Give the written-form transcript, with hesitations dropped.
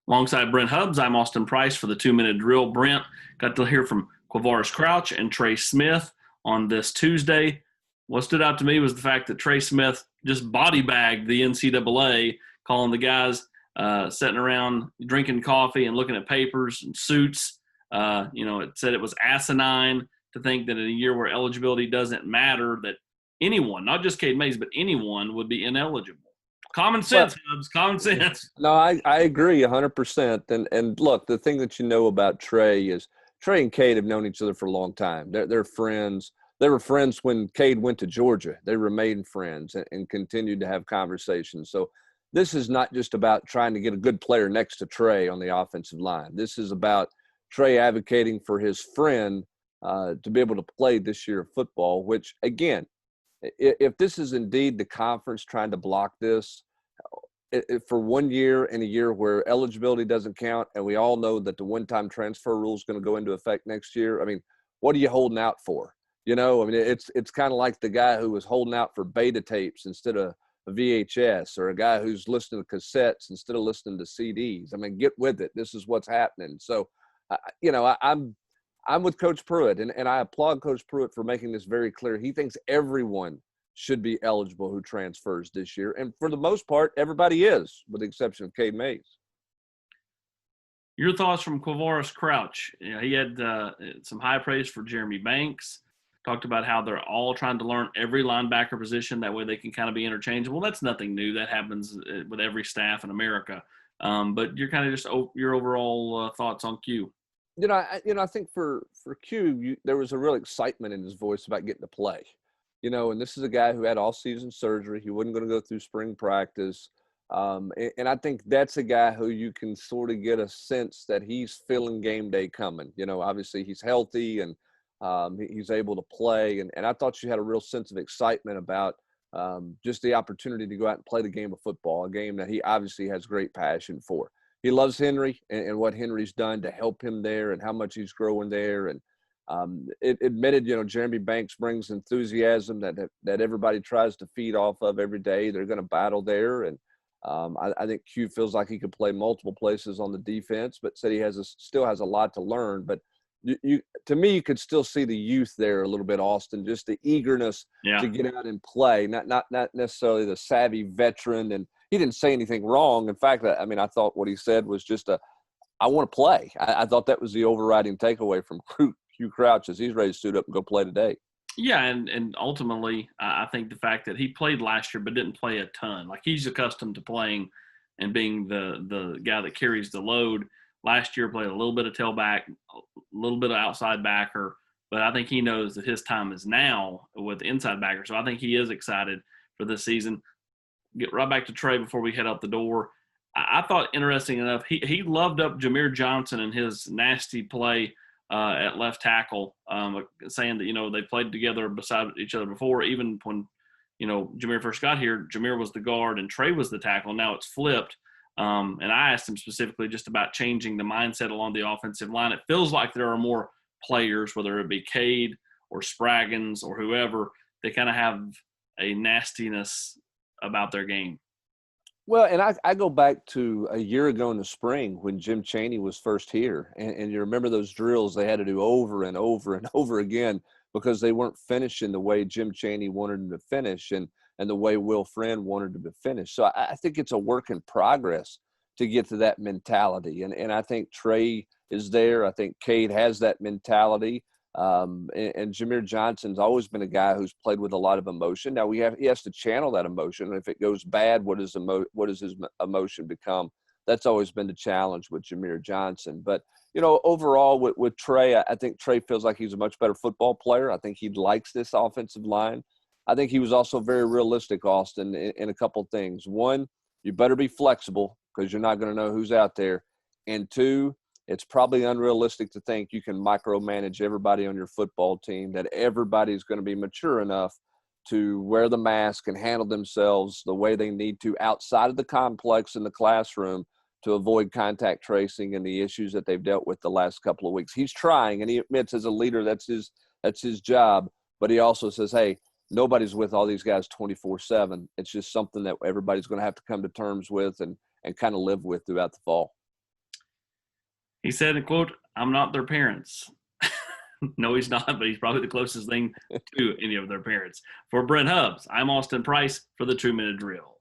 Alongside Brent Hubbs, I'm Austin Price for the 2 Minute Drill. Brent, got to hear from Quavaris Crouch and Trey Smith on this Tuesday. What stood out to me was the fact that Trey Smith just body bagged the NCAA, calling the guys sitting around drinking coffee and looking at papers and suits. It said it was asinine to think that in a year where eligibility doesn't matter, that anyone, not just Cade Mays, but anyone would be ineligible. Common Well, sense, Hubbs, common sense. no, I agree 100%. And look, the thing that you know about Trey is Trey and Cade have known each other for a long time. They're friends. They were friends when Cade went to Georgia. They remained friends and continued to have conversations. So this is not just about trying to get a good player next to Trey on the offensive line. This is about Trey advocating for his friend to be able to play this year of football, which, again, if this is indeed the conference trying to block this, for 1 year in a year where eligibility doesn't count, and we all know that the one-time transfer rule is going to go into effect next year. I mean, what are you holding out for? I mean, it's kind of like the guy who was holding out for beta tapes instead of a VHS, or a guy who's listening to cassettes instead of listening to CDs. I mean, get with it. This is what's happening. So, I'm with Coach Pruitt, and I applaud Coach Pruitt for making this very clear. He thinks everyone should be eligible who transfers this year. And for the most part, everybody is, with the exception of Cade Mays. Your thoughts from Quavaris Crouch? He had some high praise for Jeremy Banks. Talked about how they're all trying to learn every linebacker position. That way they can kind of be interchangeable. That's nothing new. That happens with every staff in America. But you're kind of just your overall thoughts on Q. I think for Q, there was a real excitement in his voice about getting to play. And this is a guy who had all-season surgery. He wasn't going to go through spring practice. And I think that's a guy who you can sort of get a sense that he's feeling game day coming. Obviously he's healthy and he's able to play. And I thought you had a real sense of excitement about just the opportunity to go out and play the game of football, a game that he obviously has great passion for. He loves Henry and what Henry's done to help him there and how much he's growing there. And it admitted, Jeremy Banks brings enthusiasm that everybody tries to feed off of every day. They're going to battle there. And I think Q feels like he could play multiple places on the defense, but said he still has a lot to learn. But to me, you could still see the youth there a little bit, Austin, just the eagerness to get out and play, not necessarily the savvy veteran. And he didn't say anything wrong. In fact, I thought what he said was just I want to play. I thought that was the overriding takeaway from Q Crouch as he's ready to suit up and go play today. Yeah, and ultimately, I think the fact that he played last year but didn't play a ton, like he's accustomed to playing and being the guy that carries the load. Last year played a little bit of tailback, a little bit of outside backer, but I think he knows that his time is now with inside backer. So I think he is excited for this season. Get right back to Trey before we head out the door. I thought, interesting enough, he loved up Jameer Johnson and his nasty play at left tackle, saying that, they played together beside each other before. Even when, Jameer first got here, Jameer was the guard and Trey was the tackle. Now it's flipped. And I asked him specifically just about changing the mindset along the offensive line. It feels like there are more players, whether it be Cade or Spraggins or whoever, they kind of have a nastiness about their game. Well, and I go back to a year ago in the spring when Jim Chaney was first here. And you remember those drills they had to do over and over and over again because they weren't finishing the way Jim Chaney wanted them to finish and the way Will Friend wanted them to finish. So I think it's a work in progress to get to that mentality. And I think Trey is there. I think Cade has that mentality. And Jameer Johnson's always been a guy who's played with a lot of emotion. Now he has to channel that emotion. And if it goes bad, what does his emotion become? That's always been the challenge with Jameer Johnson. But, overall with Trey, I think Trey feels like he's a much better football player. I think he likes this offensive line. I think he was also very realistic, Austin, in a couple of things. One, you better be flexible because you're not going to know who's out there. And two, it's probably unrealistic to think you can micromanage everybody on your football team, that everybody's going to be mature enough to wear the mask and handle themselves the way they need to outside of the complex in the classroom to avoid contact tracing and the issues that they've dealt with the last couple of weeks. He's trying, and he admits as a leader that's his job, but he also says, hey, nobody's with all these guys 24/7. It's just something that everybody's going to have to come to terms with and kind of live with throughout the fall. He said, quote, "I'm not their parents." No, he's not, but he's probably the closest thing to any of their parents. For Brent Hubbs, I'm Austin Price for the 2 Minute Drill.